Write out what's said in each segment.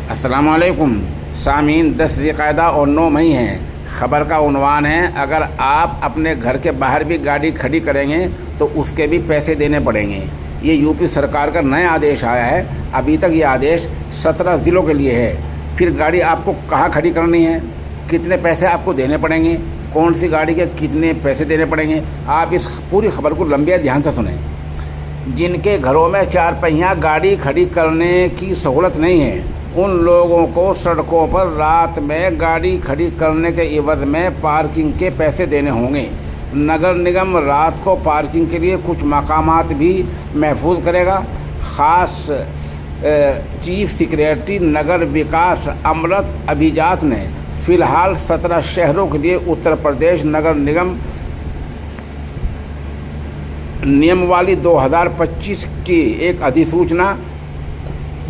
السلام علیکم سامعین، 10 ذی-القعدہ اور 9 مئی ہیں۔ خبر کا عنوان ہے، اگر آپ اپنے گھر کے باہر بھی گاڑی کھڑی کریں گے تو اس کے بھی پیسے دینے پڑیں گے۔ یہ یوپی سرکار کا نیا آدیش آیا ہے۔ ابھی تک یہ آدیش 17 ضلعوں کے لیے ہے۔ پھر گاڑی آپ کو کہاں کھڑی کرنی ہے، کتنے پیسے آپ کو دینے پڑیں گے، کون سی گاڑی کے کتنے پیسے دینے پڑیں گے، آپ اس پوری خبر کو لمبی دھیان سے سنیں۔ جن کے گھروں میں 4 پہیہ گاڑی کھڑی کرنے کی سہولت نہیں ہے، ان لوگوں کو سڑکوں پر رات میں گاڑی کھڑی کرنے کے عوض میں پارکنگ کے پیسے دینے ہوں گے۔ نگر نگم رات کو پارکنگ کے لیے کچھ مقامات بھی محفوظ کرے گا۔ خاص چیف سیکریٹری نگر وکاس امرت ابھیجات نے فی الحال 17 شہروں کے لیے اتر پردیش نگر نگم نیموالی 2025 کی ایک ادھیسوچنا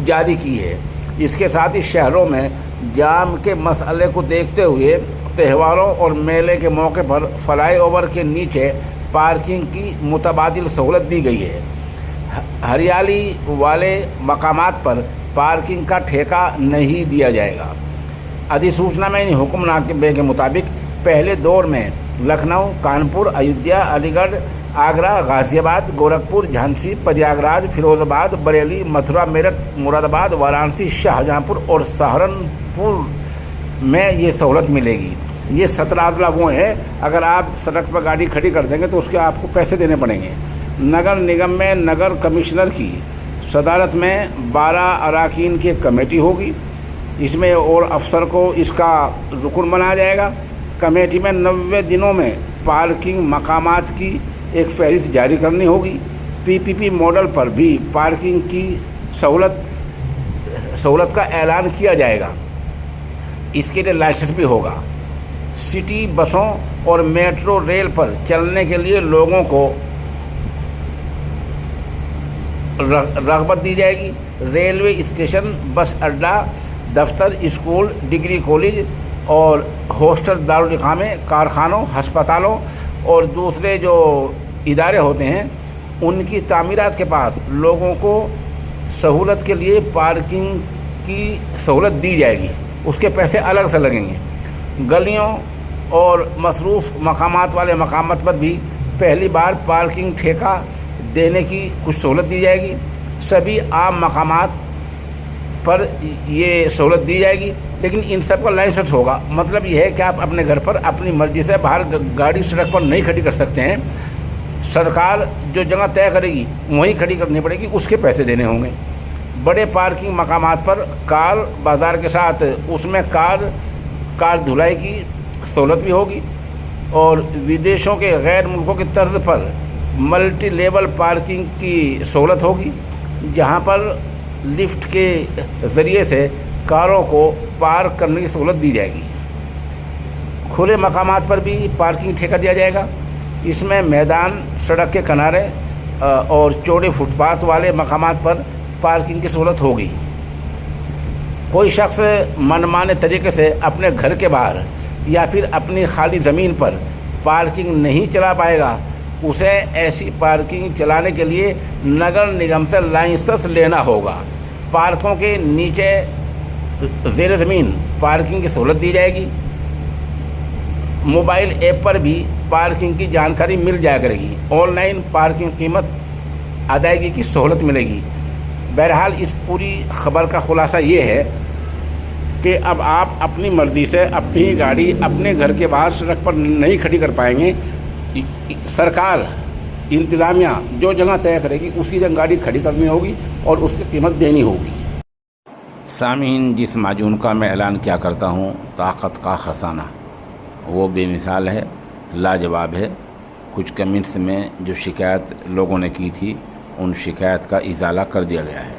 جاری کی ہے۔ اس کے ساتھ ہی شہروں میں جام کے مسئلے کو دیکھتے ہوئے تہواروں اور میلے کے موقع پر فلائی اوور کے نیچے پارکنگ کی متبادل سہولت دی گئی ہے۔ ہریالی والے مقامات پر پارکنگ کا ٹھیکہ نہیں دیا جائے گا۔ ادھیسوچنا میں ان حکم نامے کے مطابق پہلے دور میں لکھنؤ، کانپور، ایودھیا، علی گڑھ، آگرہ، غازی آباد، گورکھپور، جھانسی، پریاگ راج، فیروز آباد، بریلی، متھرا، میرٹھ، مراد آباد، وارانسی، شاہجہاں پور اور سہارنپور میں یہ سہولت ملے گی۔ یہ 17 اضلاع وہ ہیں، اگر آپ سڑک پر گاڑی کھڑی کر دیں گے تو اس کے آپ کو پیسے دینے پڑیں گے۔ نگر نگم میں نگر کمشنر کی صدارت میں 12 اراکین کی ایک کمیٹی ہوگی۔ اس میں اور افسر کو اس کا رکن بنایا جائے گا۔ کمیٹی میں 90 دنوں میں پارکنگ مقامات کی ایک فہرست جاری کرنی ہوگی۔ پی پی پی ماڈل پر بھی پارکنگ کی سہولت کا اعلان کیا جائے گا۔ اس کے لیے لائسنس بھی ہوگا۔ سٹی بسوں اور میٹرو ریل پر چلنے کے لیے لوگوں کو رغبت دی جائے گی۔ ریلوے اسٹیشن، بس اڈہ، دفتر، اسکول، ڈگری کالج اور ہاسٹل، دارالاقامے، کارخانوں، ہسپتالوں اور دوسرے جو ادارے ہوتے ہیں ان کی تعمیرات کے پاس لوگوں کو سہولت کے لیے پارکنگ کی سہولت دی جائے گی۔ اس کے پیسے الگ سے لگیں گے۔ گلیوں اور مصروف مقامات والے مقامات پر بھی پہلی بار پارکنگ ٹھیکہ دینے کی کچھ سہولت دی جائے گی۔ سبھی عام مقامات پر یہ سہولت دی جائے گی، لیکن ان سب کا لائسنس ہوگا۔ مطلب یہ ہے کہ آپ اپنے گھر پر اپنی مرضی سے باہر گاڑی سڑک پر نہیں کھڑی کر سکتے ہیں۔ سرکار جو جگہ طے کرے گی وہیں کھڑی کرنی پڑے گی، اس کے پیسے دینے ہوں گے۔ بڑے پارکنگ مقامات پر کار بازار کے ساتھ اس میں کار دھلائی کی سہولت بھی ہوگی، اور ودیشوں کے غیر ملکوں کی طرز پر ملٹی لیول پارکنگ کی سہولت ہوگی، جہاں پر لفٹ کے ذریعے سے کاروں کو پارک کرنے کی سہولت دی جائے گی۔ کھلے مقامات پر بھی پارکنگ ٹھیکہ دیا جائے گا۔ اس میں میدان، سڑک کے کنارے اور چوڑے فٹ پاتھ والے مقامات پر پارکنگ کی سہولت ہوگی۔ کوئی شخص منمانے طریقے سے اپنے گھر کے باہر یا پھر اپنی خالی زمین پر پارکنگ نہیں چلا پائے گا، اسے ایسی پارکنگ چلانے کے لیے نگر نگم سے لائسنس لینا ہوگا۔ پارکوں کے نیچے زیر زمین پارکنگ کی سہولت دی جائے گی۔ موبائل ایپ پر بھی پارکنگ کی جانکاری مل جایا کرے گی۔ آن لائن پارکنگ قیمت ادائیگی کی سہولت ملے گی۔ بہرحال اس پوری خبر کا خلاصہ یہ ہے کہ اب آپ اپنی مرضی سے اپنی گاڑی اپنے گھر کے باہر سڑک پر نہیں کھڑی کر پائیں گے۔ سرکار، انتظامیہ جو جگہ طے کرے گی اسی جگہ گاڑی کھڑی کرنی ہوگی اور اس کی قیمت دینی ہوگی۔ سامعین، جس معجون کا میں اعلان کیا کرتا ہوں، طاقت کا خزانہ، وہ بے مثال ہے، لاجواب ہے۔ کچھ کمنٹس میں جو شکایت لوگوں نے کی تھی ان شکایت کا ازالہ کر دیا گیا ہے۔